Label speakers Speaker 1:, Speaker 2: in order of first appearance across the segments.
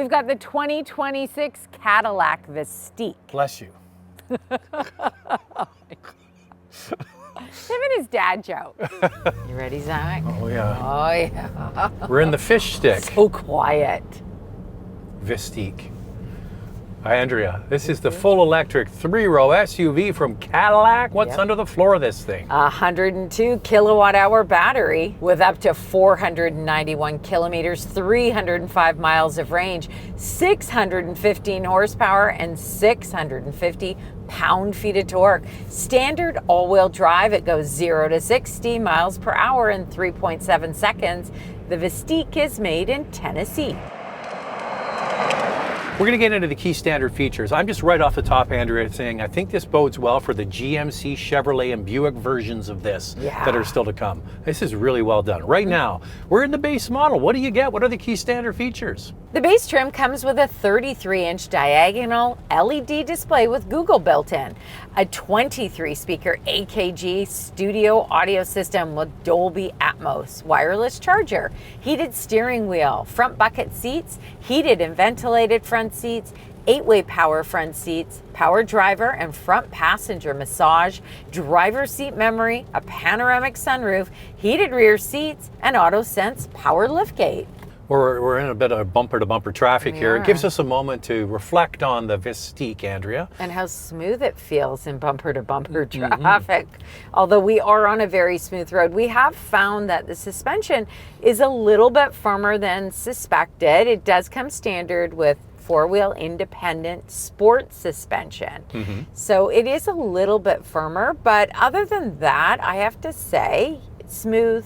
Speaker 1: We've got the 2026 Cadillac VISTIQ.
Speaker 2: Bless you.
Speaker 1: Him and his dad joke. You ready, Zach?
Speaker 2: Oh yeah.
Speaker 1: Oh yeah.
Speaker 2: We're in the fish stick.
Speaker 1: So quiet.
Speaker 2: VISTIQ. Hi, Andrea. This is the full electric 3-row SUV from Cadillac. What's under the floor of this thing?
Speaker 1: 102 kilowatt hour battery with up to 491 kilometers, 305 miles of range, 615 horsepower, and 650 pound-feet of torque. Standard all-wheel drive. It goes 0 to 60 miles per hour in 3.7 seconds. The VISTIQ is made in Tennessee.
Speaker 2: We're going to get into the key standard features. I'm just right off the top, Andrea, saying I think this bodes well for the GMC, Chevrolet, and Buick versions of this that are still to come. This is really well done. Right now, we're in the base model. What do you get? What are the key standard features?
Speaker 1: The base trim comes with a 33-inch diagonal LED display with Google built in, a 23-speaker AKG studio audio system with Dolby Atmos, wireless charger, heated steering wheel, front bucket seats, heated and ventilated front seats, 8-way power front seats, power driver and front passenger massage, driver's seat memory, a panoramic sunroof, heated rear seats, and AutoSense power liftgate.
Speaker 2: We're in a bit of bumper-to-bumper traffic here. It gives us a moment to reflect on the VISTIQ, Andrea.
Speaker 1: And how smooth it feels in bumper-to-bumper traffic. Although we are on a very smooth road, we have found that the suspension is a little bit firmer than suspected. It does come standard with four-wheel independent sport suspension. So it is a little bit firmer, but other than that, I have to say, it's smooth,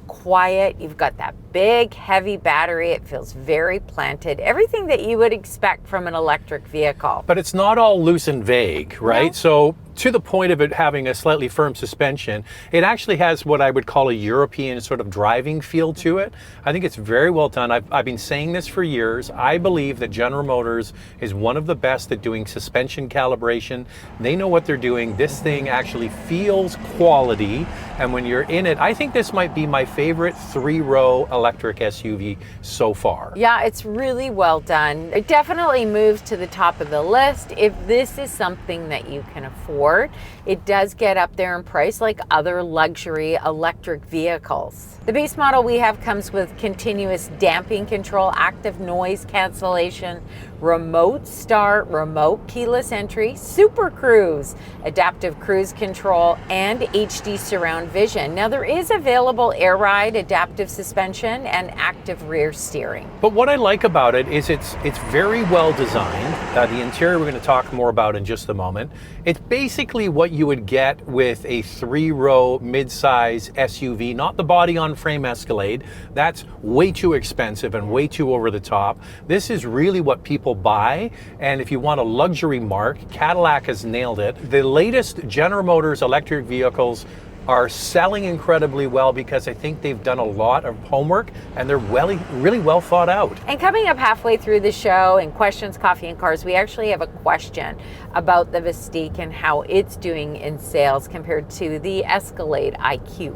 Speaker 1: quiet. You've got that big, heavy battery. It feels very planted. Everything that you would expect from an electric vehicle.
Speaker 2: But it's not all loose and vague, right?
Speaker 1: No.
Speaker 2: So to the point of it having a slightly firm suspension, it actually has what I would call a European sort of driving feel to it. I think it's very well done. I've been saying this for years. I believe that General Motors is one of the best at doing suspension calibration. They know what they're doing. This thing actually feels quality. And when you're in it, I think this might be my favorite 3-row electric SUV so far.
Speaker 1: Yeah, it's really well done. It definitely moves to the top of the list. If this is something that you can afford, it does get up there in price like other luxury electric vehicles. The base model we have comes with continuous damping control, active noise cancellation, remote start, remote keyless entry, Super Cruise, adaptive cruise control, and HD surround vision. Now there is available air ride, adaptive suspension, and active rear steering.
Speaker 2: But what I like about it is it's very well designed. The interior we're going to talk more about in just a moment. It's basically what you would get with a 3-row mid-size SUV, not the body-on-frame Escalade. That's way too expensive and way too over the top. This is really what people buy, and if you want a luxury mark, Cadillac has nailed it. The latest General Motors electric vehicles are selling incredibly well because I think they've done a lot of homework and they're really well thought out.
Speaker 1: And coming up halfway through the show in Questions, Coffee, and Cars, we actually have a question about the VISTIQ and how it's doing in sales compared to the Escalade IQ.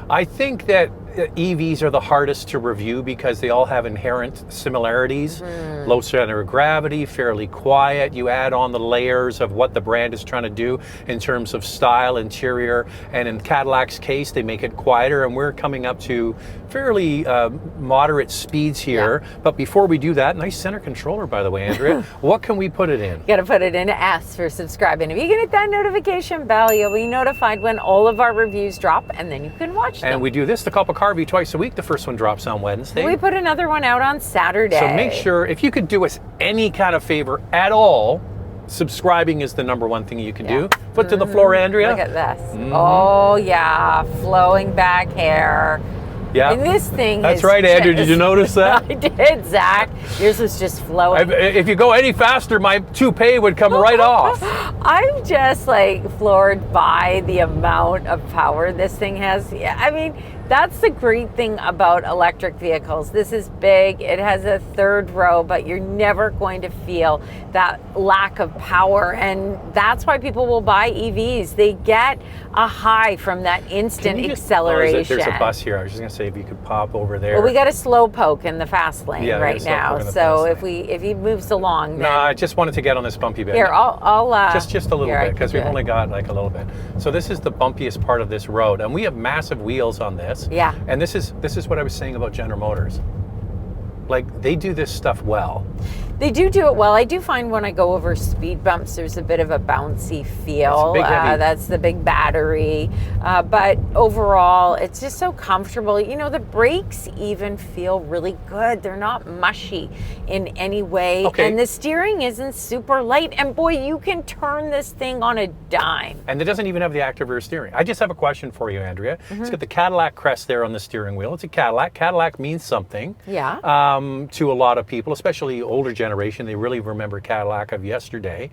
Speaker 2: I think that EVs are the hardest to review because they all have inherent similarities. Low center of gravity, fairly quiet. You add on the layers of what the brand is trying to do in terms of style, interior, and in Cadillac's case, they make it quieter, and we're coming up to fairly moderate speeds here. But before we do that, nice center controller, by the way, Andrea. What can we put it in?
Speaker 1: You gotta put it in S for subscribing. If you can hit that notification bell, you'll be notified when all of our reviews drop, and then you can watch them.
Speaker 2: And we do this, the Cup of Car Review, twice a week. The first one drops on Wednesday.
Speaker 1: We put another one out on Saturday.
Speaker 2: So make sure, if you could do us any kind of favor at all, subscribing is the #1 thing you can do. Foot to the floor, Andrea.
Speaker 1: Look at this. Oh yeah, flowing back hair.
Speaker 2: Yeah.
Speaker 1: And this thing
Speaker 2: That's right, Andrew. Did you notice that?
Speaker 1: I did, Zach. Yours was just flowing.
Speaker 2: If you go any faster, my toupee would come right off.
Speaker 1: I'm just like floored by the amount of power this thing has. I mean, That's the great thing about electric vehicles. This is big, it has a third row, but you're never going to feel that lack of power. And that's why people will buy EVs. They get a high from that instant acceleration.
Speaker 2: There's a bus here. I was just going to say, if you could pop over there.
Speaker 1: Well, we got a slow poke in the fast lane right now. So if he moves along, then...
Speaker 2: No, I just wanted to get on this bumpy bit.
Speaker 1: Here, I'll
Speaker 2: just a little bit, because we've only got like a little bit. So this is the bumpiest part of this road, and we have massive wheels on this.
Speaker 1: Yeah.
Speaker 2: And this is what I was saying about General Motors. Like, they do this stuff well.
Speaker 1: They do it well. I do find when I go over speed bumps, there's a bit of a bouncy feel. That's the big battery. But overall, it's just so comfortable. You know, the brakes even feel really good. They're not mushy in any way.
Speaker 2: Okay.
Speaker 1: And the steering isn't super light. And boy, you can turn this thing on a dime.
Speaker 2: And it doesn't even have the active rear steering. I just have a question for you, Andrea. It's got the Cadillac crest there on the steering wheel. It's a Cadillac. Cadillac means something.
Speaker 1: Yeah.
Speaker 2: To a lot of people, especially older generation. They really remember Cadillac of yesterday.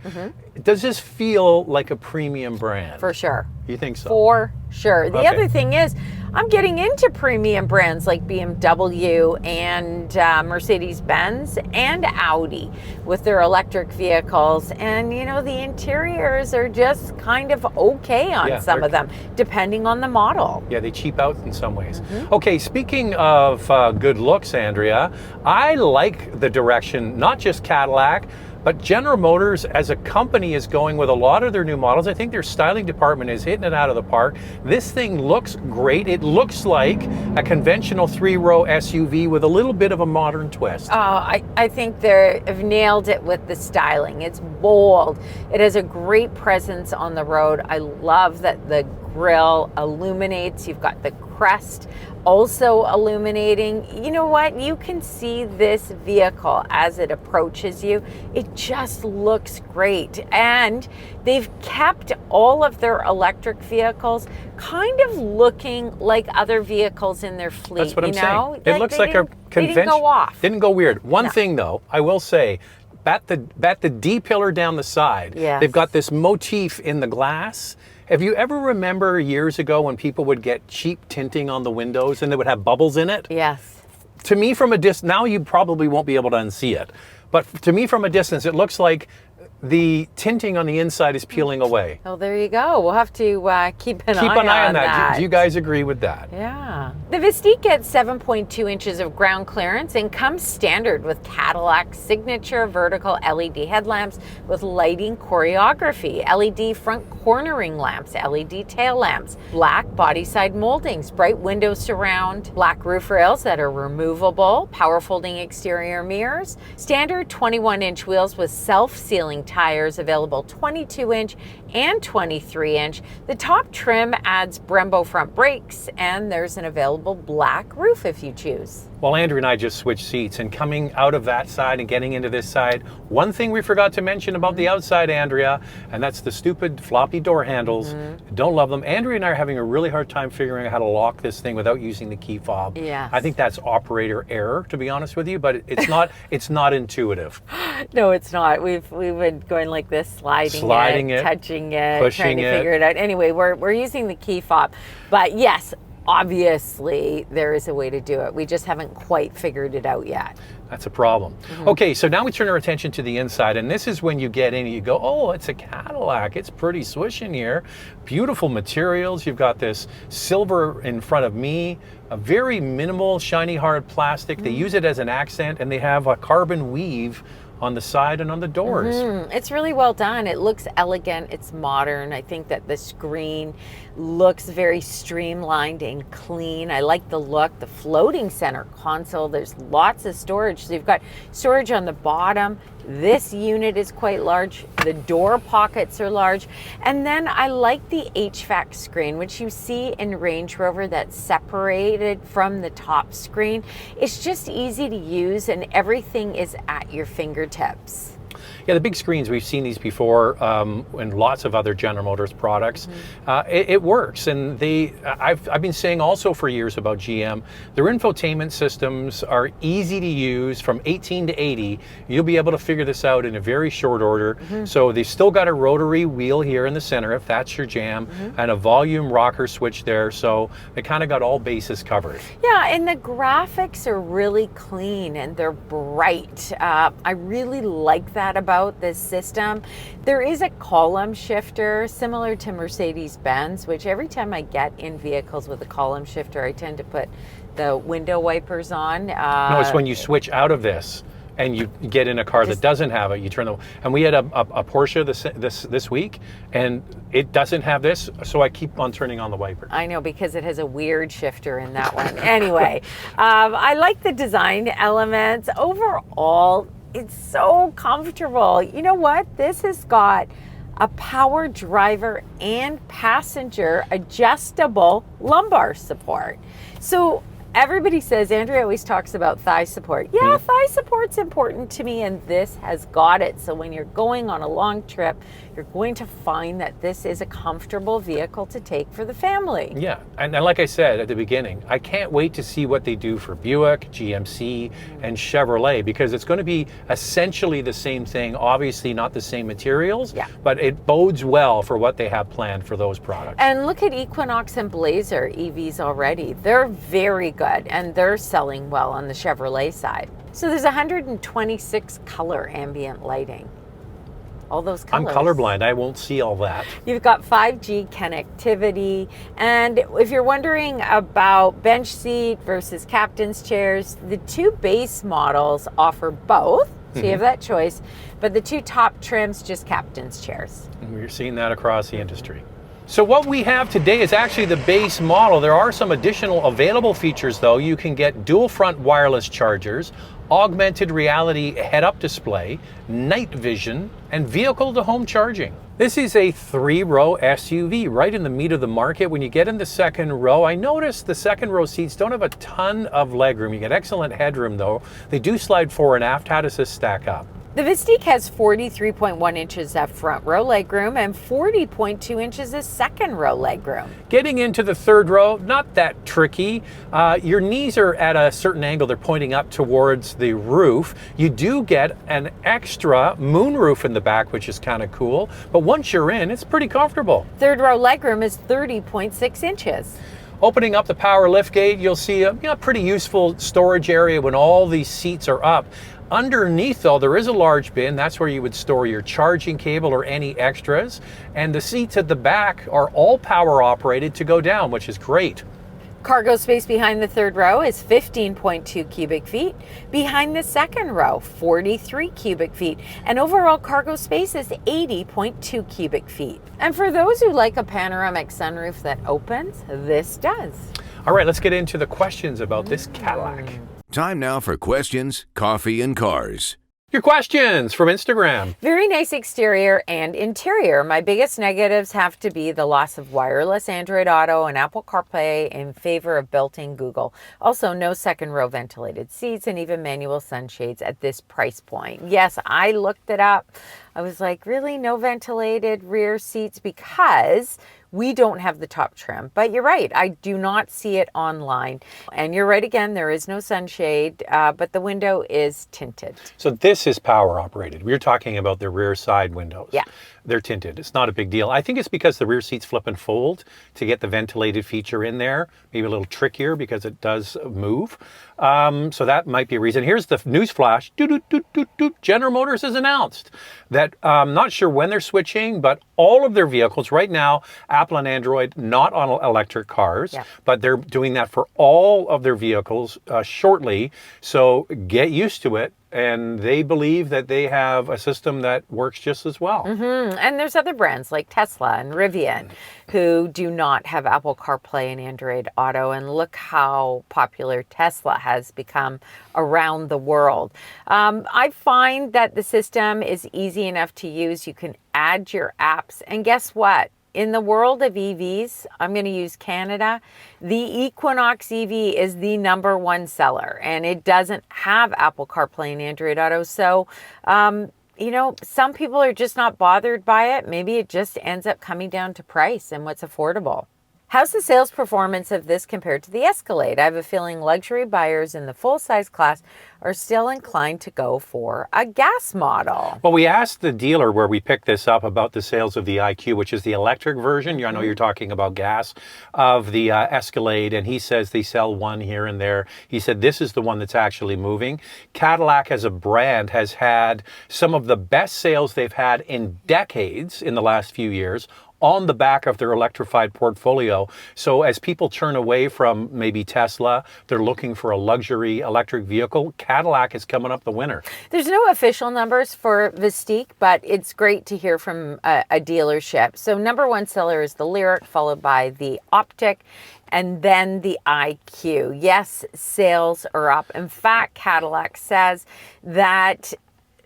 Speaker 2: Does this feel like a premium brand?
Speaker 1: For sure.
Speaker 2: You think so?
Speaker 1: For sure. The other thing is, I'm getting into premium brands like BMW and Mercedes-Benz and Audi with their electric vehicles. And, you know, the interiors are just kind of okay on some of them, depending on the model.
Speaker 2: Yeah, they cheap out in some ways. Okay, speaking of good looks, Andrea, I like the direction, not just Cadillac, but General Motors as a company is going with a lot of their new models. I think their styling department is hitting it out of the park. This thing looks great. It looks like a conventional 3-row SUV with a little bit of a modern twist.
Speaker 1: Oh, I think they've nailed it with the styling. It's bold. It has a great presence on the road. I love that the grille illuminates. You've got the crest also illuminating. You know what? You can see this vehicle as it approaches you. It just looks great. And they've kept all of their electric vehicles kind of looking like other vehicles in their fleet.
Speaker 2: That's what I'm saying.
Speaker 1: It
Speaker 2: looks like a convention.
Speaker 1: They didn't go off.
Speaker 2: Didn't go weird. One thing though, I will say, bat the D pillar down the side.
Speaker 1: Yes.
Speaker 2: They've got this motif in the glass. Have you ever remember years ago when people would get cheap tinting on the windows and they would have bubbles in it?
Speaker 1: Yes.
Speaker 2: To me from a distance, now you probably won't be able to unsee it, but to me from a distance, it looks like the tinting on the inside is peeling away.
Speaker 1: Oh, there you go. We'll have to keep an eye on that.
Speaker 2: Do you guys agree with that?
Speaker 1: Yeah. The VISTIQ gets 7.2 inches of ground clearance and comes standard with Cadillac's signature vertical LED headlamps with lighting choreography, LED front cornering lamps, LED tail lamps, black body side moldings, bright window surround, black roof rails that are removable, power folding exterior mirrors, standard 21-inch wheels with self-sealing tires available 22-inch and 23-inch. The top trim adds Brembo front brakes, and there's an available black roof if you choose.
Speaker 2: Well, Andrew and I just switched seats, and coming out of that side and getting into this side, one thing we forgot to mention about the outside, Andrea, and that's the stupid floppy door handles. Don't love them. Andrea and I are having a really hard time figuring out how to lock this thing without using the key fob.
Speaker 1: Yes.
Speaker 2: I think that's operator error, to be honest with you, but it's not it's not intuitive.
Speaker 1: No, it's not. We've been going like this, sliding it, touching it,
Speaker 2: pushing
Speaker 1: trying to figure it out. Anyway, we're using the key fob. But yes, obviously there is a way to do it. We just haven't quite figured it out yet.
Speaker 2: That's a problem. Okay, so now we turn our attention to the inside, and this is when you get in and you go, oh, it's a Cadillac. It's pretty swish in here. Beautiful materials. You've got this silver in front of me, a very minimal, shiny, hard plastic. They use it as an accent, and they have a carbon weave on the side and on the doors.
Speaker 1: It's really well done. It looks elegant. It's modern. I think that the screen looks very streamlined and clean. I like the look. The floating center console, there's lots of storage. So you've got storage on the bottom. This unit is quite large. The door pockets are large. And then I like the HVAC screen, which you see in Range Rover, that's separated from the top screen. It's just easy to use, and everything is at your fingertips.
Speaker 2: Yeah, the big screens, we've seen these before in lots of other General Motors products. It works, and I've been saying also for years about GM, their infotainment systems are easy to use. From 18 to 80, you'll be able to figure this out in a very short order. So they've still got a rotary wheel here in the center, if that's your jam, and a volume rocker switch there, so they kind of got all bases covered.
Speaker 1: Yeah, and the graphics are really clean and they're bright. I really like that about this system. There is a column shifter similar to Mercedes-Benz, which every time I get in vehicles with a column shifter, I tend to put the window wipers on.
Speaker 2: No, it's when you switch out of this and you get in a car that doesn't have it, you turn the, and we had a Porsche this week, and it doesn't have this, so I keep on turning on the wiper.
Speaker 1: I know, because it has a weird shifter in that one. Anyway, I like the design elements. Overall, it's so comfortable. You know what? This has got a power driver and passenger adjustable lumbar support. So everybody says, Andrea always talks about thigh support. Yeah, thigh support's important to me, and this has got it. So when you're going on a long trip, you're going to find that this is a comfortable vehicle to take for the family.
Speaker 2: Yeah, and like I said at the beginning, I can't wait to see what they do for Buick, GMC, and Chevrolet, because it's going to be essentially the same thing, obviously not the same materials, but it bodes well for what they have planned for those products.
Speaker 1: And look at Equinox and Blazer EVs already. They're very good, and they're selling well on the Chevrolet side. So there's 126 color ambient lighting. All those colors.
Speaker 2: I'm colorblind, I won't see all that.
Speaker 1: You've got 5G connectivity, and if you're wondering about bench seat versus captain's chairs, the two base models offer both, so you have that choice, but the two top trims, just captain's chairs.
Speaker 2: And we're seeing that across the industry. So what we have today is actually the base model. There are some additional available features though. You can get dual front wireless chargers, augmented reality head-up display, night vision, and vehicle-to-home charging. This is a 3-row SUV, right in the meat of the market. When you get in the second row, I noticed the second row seats don't have a ton of legroom. You get excellent headroom though. They do slide fore and aft. How does this stack up?
Speaker 1: The VISTIQ has 43.1 inches of front row legroom and 40.2 inches of second row legroom.
Speaker 2: Getting into the third row, not that tricky. Your knees are at a certain angle. They're pointing up towards the roof. You do get an extra moonroof in the back, which is kind of cool. But once you're in, it's pretty comfortable.
Speaker 1: Third row legroom is 30.6 inches.
Speaker 2: Opening up the power liftgate, you'll see a pretty useful storage area when all these seats are up. Underneath though, there is a large bin. That's where you would store your charging cable or any extras. And the seats at the back are all power operated to go down, which is great.
Speaker 1: Cargo space behind the third row is 15.2 cubic feet. Behind the second row, 43 cubic feet. And overall cargo space is 80.2 cubic feet. And for those who like a panoramic sunroof that opens, this does.
Speaker 2: All right, let's get into the questions about this Cadillac.
Speaker 3: Time now for questions, coffee, and cars.
Speaker 2: Your questions from Instagram.
Speaker 1: Very nice exterior and interior. My biggest negatives have to be the loss of wireless Android Auto and Apple CarPlay in favor of built-in Google. Also, no second row ventilated seats and even manual sunshades at this price point. Yes, I looked it up. I was like, really? No ventilated rear seats? Because we don't have the top trim. But you're right, I do not see it online. And you're right again, there is no sunshade, but the window is tinted.
Speaker 2: So this is power operated. We're talking about the rear side windows.
Speaker 1: Yeah.
Speaker 2: They're tinted. It's not a big deal. I think it's because the rear seats flip and fold to get the ventilated feature in there. Maybe a little trickier because it does move. So that might be a reason. Here's the news flash. General Motors has announced that, not sure when they're switching, but all of their vehicles right now, Apple and Android, not on electric cars, but they're doing that for all of their vehicles shortly. So get used to it. And they believe that they have a system that works just as well.
Speaker 1: And there's other brands like Tesla and Rivian who do not have Apple CarPlay and Android Auto. And look how popular Tesla has become around the world. I find that the system is easy enough to use. You can add your apps. And guess what? In the world of EVs, I'm going to use Canada, the Equinox EV is the #1 seller, and it doesn't have Apple CarPlay and Android Auto. So you know, some people are just not bothered by it. Maybe it just ends up coming down to price and what's affordable. How's the sales performance of this compared to the Escalade? I have a feeling luxury buyers in the full-size class are still inclined to go for a gas model.
Speaker 2: Well, we asked the dealer where we picked this up about the sales of the IQ, which is the electric version. I know you're talking about gas of the Escalade, and he says they sell one here and there. He said this is the one that's actually moving. Cadillac as a brand has had some of the best sales they've had in decades in the last few years, on the back of their electrified portfolio. So as people turn away from maybe Tesla, they're looking for a luxury electric vehicle. Cadillac is coming up the winner.
Speaker 1: There's no official numbers for VISTIQ, but it's great to hear from a dealership. So number one seller is the Lyriq, followed by the Optic, and then the IQ. Yes, sales are up. In fact, Cadillac says that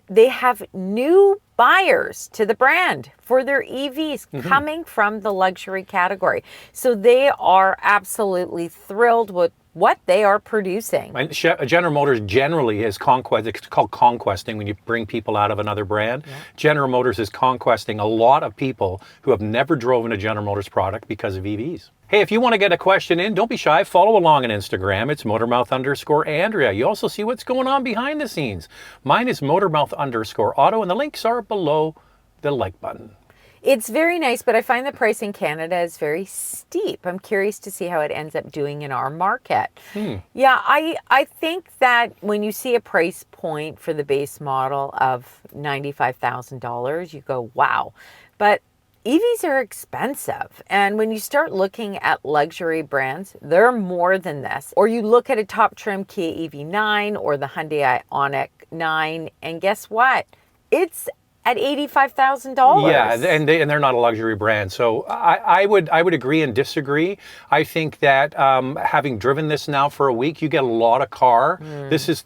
Speaker 1: they have new buyers to the brand for their EVs coming from the luxury category. So they are absolutely thrilled with what they are producing.
Speaker 2: And General Motors generally is it's called conquesting when you bring people out of another brand. Yeah. General Motors is conquesting a lot of people who have never driven a General Motors product because of EVs. Hey, if you want to get a question in, don't be shy. Follow along on Instagram. It's Motormouth_Andrea. You also see what's going on behind the scenes. Mine is Motormouth_Auto, and the links are below the like button.
Speaker 1: It's very nice, but I find the price in Canada is very steep. I'm curious to see how it ends up doing in our market. Yeah, I think that when you see a price point for the base model of $95,000, you go, wow. But EVs are expensive. And when you start looking at luxury brands, they're more than this. Or you look at a top trim Kia EV9 or the Hyundai Ioniq 9, and guess what? It's at $85,000.
Speaker 2: Yeah, and they're not a luxury brand. So I would agree and disagree. I think that having driven this now for a week, you get a lot of car.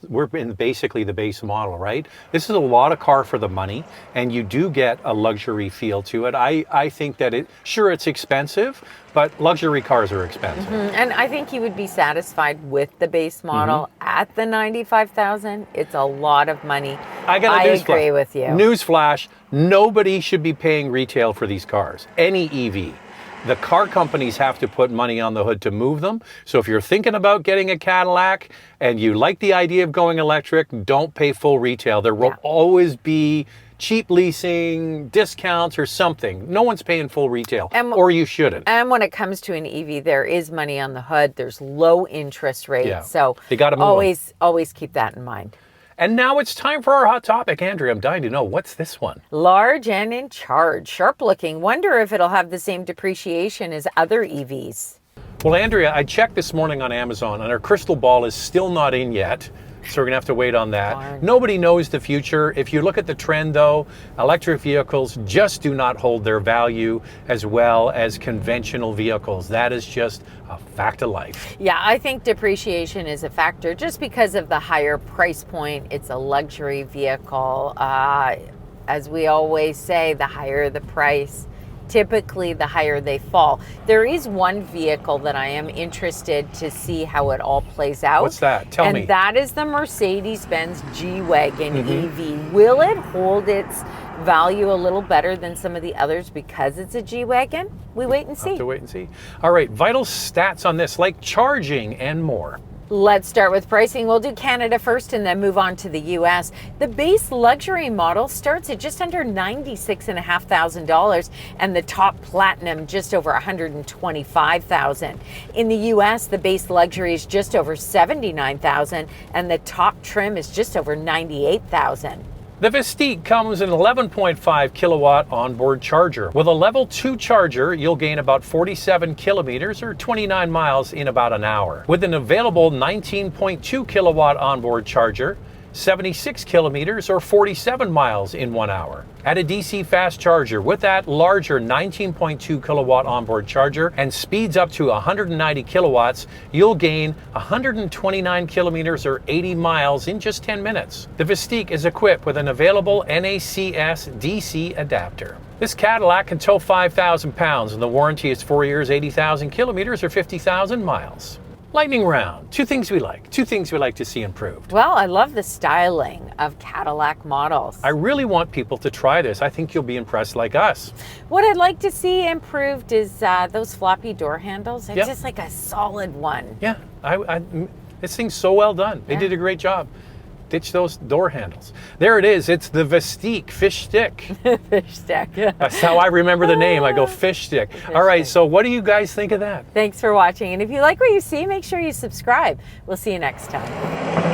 Speaker 2: We're in basically the base model, right? This is a lot of car for the money, and you do get a luxury feel to it. I think that it's expensive, but luxury cars are expensive.
Speaker 1: And I think you would be satisfied with the base model at the $95,000. It's a lot of money.
Speaker 2: I
Speaker 1: agree with you.
Speaker 2: Newsflash, nobody should be paying retail for these cars, any EV. The car companies have to put money on the hood to move them. So if you're thinking about getting a Cadillac and you like the idea of going electric, don't pay full retail. There will always be cheap leasing, discounts, or something. No one's paying full retail, or you shouldn't.
Speaker 1: And when it comes to an EV, there is money on the hood. There's low interest rates.
Speaker 2: Yeah.
Speaker 1: So
Speaker 2: you got to
Speaker 1: always keep that in mind.
Speaker 2: And now it's time for our hot topic. Andrea, I'm dying to know, what's this one?
Speaker 1: Large and in charge. Sharp looking. Wonder if it'll have the same depreciation as other EVs.
Speaker 2: Well, Andrea, I checked this morning on Amazon, and our crystal ball is still not in yet. So we're going to have to wait on that.
Speaker 1: Darn.
Speaker 2: Nobody knows the future. If you look at the trend, though, electric vehicles just do not hold their value as well as conventional vehicles. That is just a fact of life.
Speaker 1: Yeah, I think depreciation is a factor just because of the higher price point. It's a luxury vehicle. As we always say, the higher the price, typically the higher they fall. There is one vehicle that I am interested to see how it all plays out.
Speaker 2: What's that? Tell me.
Speaker 1: And that is the Mercedes-Benz G-Wagon EV. Will it hold its value a little better than some of the others because it's a G-Wagon? We wait and see.
Speaker 2: Have to wait and see. All right, vital stats on this, like charging and more.
Speaker 1: Let's start with pricing. We'll do Canada first and then move on to the US. The base luxury model starts at just under $96,500 and the top platinum just over $125,000. In the US, the base luxury is just over $79,000 and the top trim is just over $98,000.
Speaker 2: The VISTIQ comes in an 11.5 kilowatt onboard charger. With a level 2 charger, you'll gain about 47 kilometers or 29 miles in about an hour. With an available 19.2 kilowatt onboard charger, 76 kilometers or 47 miles in 1 hour. At a DC fast charger with that larger 19.2 kilowatt onboard charger and speeds up to 190 kilowatts, you'll gain 129 kilometers or 80 miles in just 10 minutes. The VISTIQ is equipped with an available NACS DC adapter. This Cadillac can tow 5,000 pounds and the warranty is 4 years, 80,000 kilometers or 50,000 miles. Lightning round. Two things we like to see improved.
Speaker 1: Well, I love the styling of Cadillac models.
Speaker 2: I really want people to try this. I think you'll be impressed like us.
Speaker 1: What I'd like to see improved is those floppy door handles. They're
Speaker 2: Yep.
Speaker 1: just like a solid one.
Speaker 2: Yeah, this thing's so well done. They
Speaker 1: Yeah.
Speaker 2: did a great job. Ditch those door handles. There it is. It's the VISTIQ fish stick.
Speaker 1: Fish stick.
Speaker 2: That's how I remember the name. I go fish stick. All right, so what do you guys think of that?
Speaker 1: Thanks for watching. And if you like what you see, make sure you subscribe. We'll see you next time.